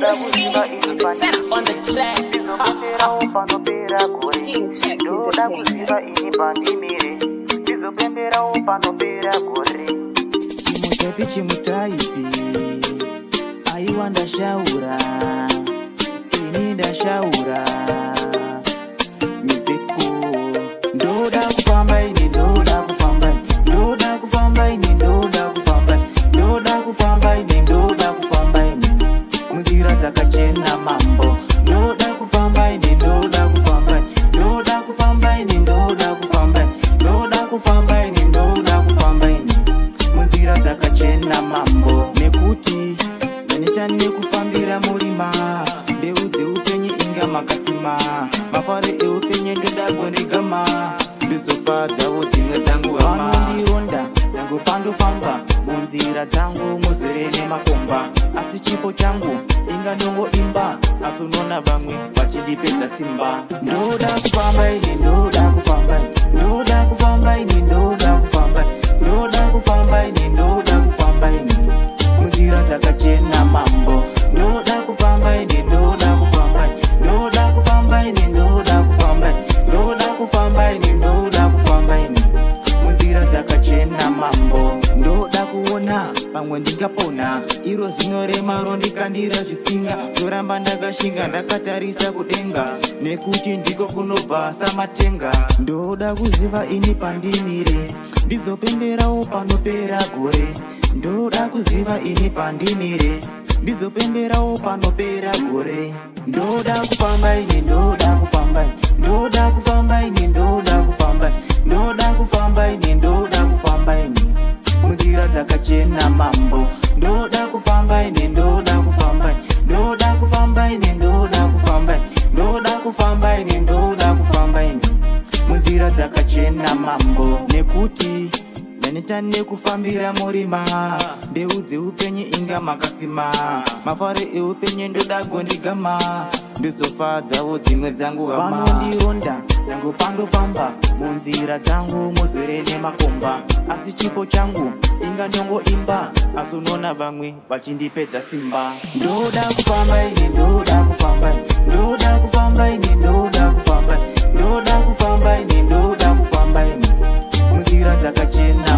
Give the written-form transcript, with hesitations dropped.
ndoda kuziva ini pandimire ndizopemberawo panopera gore ndoda kuziva ini pandimire ndizopemberawo panopera gore chimutaipi chimutaipi aiwa ndashaura ini ndashaura miziko ndoda kufamba ini ndoda kufamba ndoda kufamba ini ndoda kufamba ndoda kufamba ini ndoda kufamba ini munzira dzakachena mambo ndoda kufamba ini ndoda kufamba ndoda kufamba ini ndoda kufamba ndoda kufamba ini ndoda kufamba ini munzira dzakachena mambo nekuti ndanechane kufambira murima mbeu dzeupenyu inga makasima mafare eupenyu ndoda gondegama ndizofadzawo dzimwe dzangu vanondironda ndango pandofamba munzira dzangu muzere nemakomba asi chipo changu inga ndongoimba asi unoona vamwe vachindipedza simba ndoda kufamba ini ndoda kufamba ndoda kufamba ini ndoda kufamba ndoda kufamba ini ndoda kufamba ini munzira dzakachena mambo ndoda kufamba ini ndoda kufamba ndoda kufamba ini ndoda kufamba ndoda kufamba ini ndoda kufamba ini munzira dzakachena mambo ndoda kuona pamwe ndingapona iro zino remaro ndikandira zvitsinga ndoramba ndakashinga ndakatarisa kudenga nekuti ndiko kunobva samatenga ndoda kuziva ini pandimire ndizopemberawo panopera gore ndoda kuziva ini pandimire ndizopemberawo panopera gore ndoda kufamba ini ndoda kufamba ndoda kufamba ini ndoda kufamba ndoda kufamba ini ndoda kufamba ini munzira dzakachena mambo ndoda kufamba ini ndoda kufamba ndoda kufamba ini ndoda kufamba ndoda kufamba ini ndoda kufamba ini munzira dzakachena mambo nekuti ndanetane kufambira murima mbeu dzeupenyu inga makasima mafare eupenyu ndoda gondigama ndizofadzawo dzimwe dzangu hama vanondironda ndango pandofamba munzira dzangu muzere nemakomba asi chipo changu inga ndongoimba asi unoona vamwe vachindipedza simba ndoda kufamba ini ndoda kufamba ndoda kufamba ini ndoda kufamba ndoda kufamba ini ndoda kufamba ini munzira dzakachena